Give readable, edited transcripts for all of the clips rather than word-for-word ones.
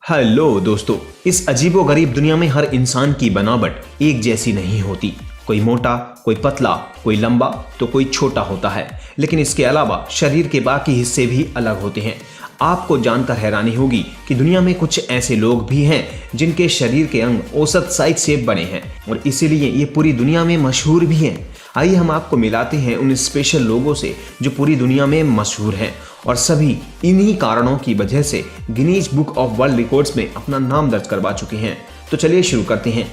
Hello दोस्तों, इस अजीबोगरीब दुनिया में हर इंसान की बनावट एक जैसी नहीं होती। कोई मोटा, कोई पतला, कोई लंबा तो कोई छोटा होता है। लेकिन इसके अलावा शरीर के बाकी हिस्से भी अलग होते हैं। आपको जानकर हैरानी होगी कि दुनिया में कुछ ऐसे लोग भी हैं जिनके शरीर के अंग औसत साइज से बने हैं और इसीलिए ये पूरी दुनिया में मशहूर भी हैं। आइए हम आपको मिलाते हैं उन स्पेशल लोगों से जो पूरी दुनिया में मशहूर हैं और सभी इन्हीं कारणों की वजह से Guinness book of world records में अपना नाम दर्ज करवा चुके हैं। तो चलिए शुरू करते हैं।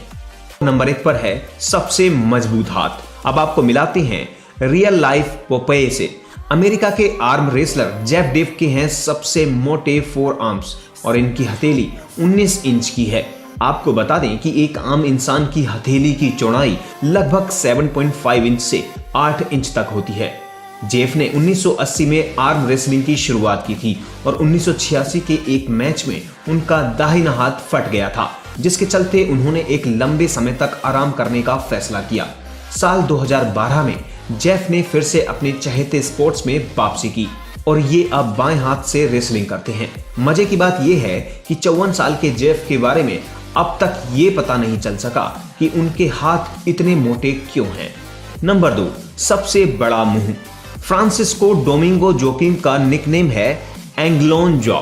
नंबर 1 पर है सबसे मजबूत हाथ। अब आपको मिलाते हैं रियल लाइफ पोपेय से। अमेरिका के आर्म रेसलर जेफ डेव के हैं सबसे मोटे 4 आर्म्स और इनकी हथेली 19 इंच की है। आपको बता दें कि एक आम इंसान की हथेली की चौड़ाई लगभग 7.5 इंच से 8 इंच तक होती है। जेफ ने 1980 में आर्म रेसलिंग की शुरुआत की थी और 1986 के एक मैच में उनका दाहिना हाथ फट गया था, जिसके चलते उन्होंने एक लंबे समय तक आराम करने का फैसला किया। साल 2012 में जेफ ने फिर से अपने चहेते स्पोर्ट्स में वापसी की और ये अब बाएं हाथ से रेसलिंग करते हैं। मजे की बात यह है कि 54 साल के जेफ के बारे में अब तक ये पता नहीं चल सका कि उनके हाथ इतने मोटे क्यों हैं। नंबर 2, सबसे बड़ा मुंह। फ्रांसिस्को डोमिंगो जोकिम का निकनेम है एंग्लोन जॉ,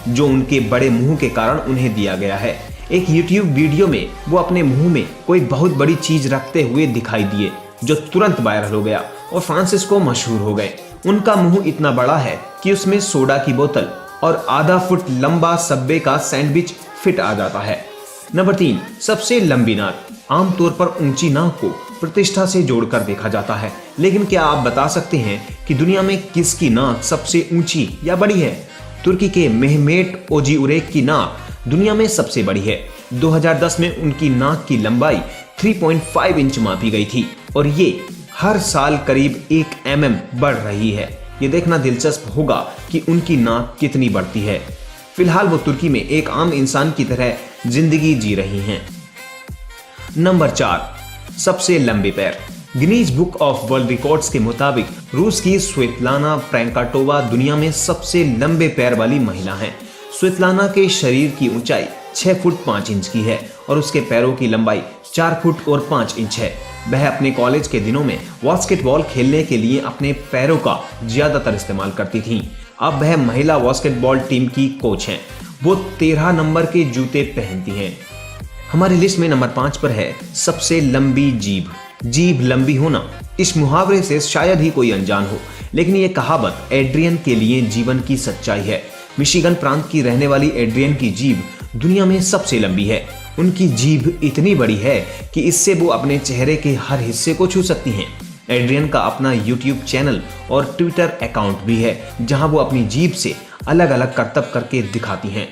जो उनके बड़े मुंह के कारण उन्हें दिया गया है। एक YouTube वीडियो में वो अपने मुंह में कोई बहुत बड़ी चीज रखते हुए दिखाई दिए, जो तुरंत वायरल हो गया और फ्रांसिस्को मशहूर हो गए। उनका मुंह इतना बड़ा है कि उसमें सोडा की बोतल और आधा फुट लंबा सब्वे का सैंडविच फिट आ जाता है। नंबर 3, सबसे लंबी नाक। आमतौर पर ऊंची नाक को प्रतिष्ठा से जोड़कर देखा जाता है, लेकिन क्या आप बता सकते हैं कि दुनिया में किसकी नाक सबसे ऊंची या बड़ी है? तुर्की के मेहमेट ओजीउरेक की नाक दुनिया में सबसे बड़ी है। 2010 में उनकी नाक की लंबाई 3.5 इंच मापी गई थी और ये हर साल करीब 1 mm बढ़ रही है। ये देखना दिलचस्प होगा कि उनकी नाक कितनी बढ़ती है। फिलहाल वो तुर्की में एक आम इंसान की तरह जिंदगी जी रही हैं। नंबर 4, सबसे लंबे पैर। Guinness book of world records के मुताबिक रूस की स्वेतलाना प्रेंकाटोवा दुनिया में सबसे लंबे पैर वाली महिला हैं। स्वेतलाना के शरीर की ऊंचाई 6 फुट 5 इंच की है और उसके पैरों की लंबाई 4 फुट और 5 इंच है। वह अपने कॉलेज के दिनों में बास्केटबॉल खेलने के लिए अपने पैरों का ज्यादातर इस्तेमाल करती थीं। अब वह महिला बास्केटबॉल टीम की कोच हैं। वो 13 नंबर के जूते पहनती हैं। हमारी लिस्ट में नंबर 5 पर है सबसे लंबी जीभ। जीभ लंबी होना, इस मुहावरे से शायद ही कोई अनजान हो, लेकिन ये कहावत एड्रियन के लिए जीवन की सच्चाई है। मिशिगन प्रांत की रहने वाली एड्रियन की जीभ दुनिया में सबसे लंबी है। उनकी जीभ इतनी बड़ी है कि इससे वो अपने चेहरे के हर हिस्से को छू सकती हैं। एड्रियन का अपना YouTube चैनल और ट्विटर अकाउंट भी है, जहां वो अपनी जीभ से अलग अलग करतब करके दिखाती हैं।